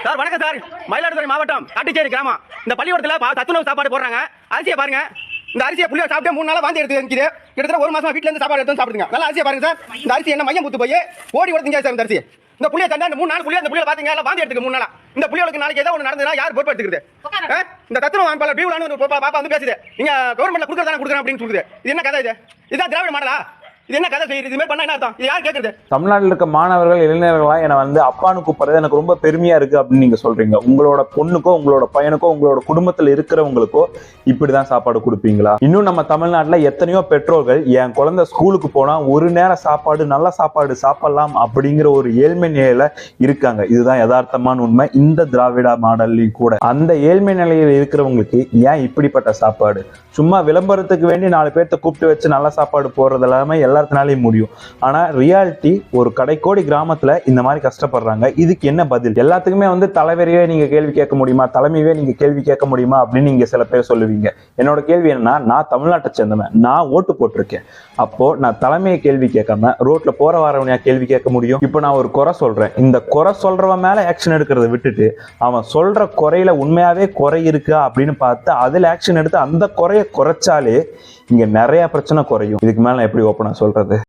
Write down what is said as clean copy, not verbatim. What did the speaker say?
Sir வணக்கம் sir. Mayiladuthurai மாவட்டம் காட்டுச்சேரி கிராமம். இந்த பள்ளிக்கூடத்தில் சத்துணவு சாப்பாடு போடுறாங்க. அரிசியை பாருங்க. இந்த அரிசியை புள்ளிய சாப்பிட்டு 3 நாளா வாந்தி எடுத்து இருக்குது. கிட்டத்தட்ட 1 மாசமா வீட்டுல இருந்து சாப்பாடு எடுத்து சாப்பிடுங்க. நல்லா அரிசியை பாருங்க சார். இந்த அரிசி என்ன மையம் பூத்து போய் ஓடி ஓடி திங்க சார். இந்த அரிசி இந்த புள்ளிய தந்தா 3 நாள் புள்ளிய அந்த புள்ளிய பாத்தீங்க எல்லாம் வாந்தி எடுத்துக்கு 3 நாளா. இந்த புள்ளியோளுக்கு நாளைக்கு ஏதோ ஒன்று நடந்ததுன்னா யார் பொறுப்பு எடுத்துக்கிறது? இந்த தத்துவ அமைப்பாளர் பியூலான்னு ஒரு பாப்பா வந்து பேசுது. நீங்க கவர்மெண்ட்ல கொடுக்கறதான கொடுக்குறேன் அப்படின்னு சொல்லுது. இது என்ன கதை? இதுதான் திராவிட மாடலா? இது என்ன கதை செய்யுது? இது மாதிரி பண்ணா என்ன அர்த்தம்? இது யார் கேட்கறது? தமிழ்நாட்டில் இருக்க மாணவர்கள் இளைஞர்களா என்னை வந்து அப்பான்னு கூப்பிடுறது எனக்கு ரொம்ப பெருமையா இருக்கு அப்படின்னு நீங்க சொல்றீங்க. உங்களோட பொண்ணுக்கோ உங்களோட பையனுக்கோ உங்களோட குடும்பத்தில் இருக்கிறவங்களுக்கோ இப்படிதான் சாப்பாடு கொடுப்பீங்களா? இன்னும் நம்ம தமிழ்நாட்டில் எத்தனையோ பெற்றோர்கள் என் குழந்தை ஸ்கூலுக்கு போனா ஒரு நேரம் சாப்பாடு நல்ல சாப்பாடு சாப்பிடலாம் அப்படிங்கிற ஒரு ஏழ்மை நிலையில இருக்காங்க. இதுதான் யதார்த்தமான உண்மை. இந்த திராவிட மாடல்லையும் கூட அந்த ஏழ்மை நிலையில் இருக்கிறவங்களுக்கு ஏன் இப்படிப்பட்ட சாப்பாடு? சும்மா விளம்பரத்துக்கு வேண்டி 4 பேர்த்த கூப்பிட்டு வச்சு நல்ல சாப்பாடு போடுறது எல்லாமே எல்லாத்தினாலையும் முடியும். ஆனா ரியாலிட்டி ஒரு கடைக்கோடி கிராமத்துல இந்த மாதிரி கஷ்டப்படுறாங்க. இதுக்கு என்ன பதில்? எல்லாத்துக்குமே வந்து தலைவரையே நீங்க கேள்வி கேட்க முடியுமா, தலைமையே நீங்க கேள்வி கேட்க முடியுமா அப்படின்னு நீங்க சில பேர் சொல்லுவீங்க. என்னோட கேள்வி என்னன்னா, நான் தமிழ்நாட்டை சேர்ந்தவன், நான் ஓட்டு போட்டிருக்கேன். அப்போ நான் தலைமையை கேள்வி கேட்காம ரோட்ல போற வரவனையா கேள்வி கேட்க முடியும்? இப்போ நான் ஒரு குறை சொல்றேன். இந்த குறை சொல்றவன் மேல ஆக்ஷன் எடுக்கிறத விட்டுட்டு அவன் சொல்ற குறையில உண்மையாவே குறை இருக்கா அப்படின்னு பார்த்து அதுல ஆக்ஷன் எடுத்து அந்த குறைய குறைச்சாலே இங்க நிறைய பிரச்சனை குறையும். இதுக்கு மேல எப்படி ஓப்பனா சொல்றது?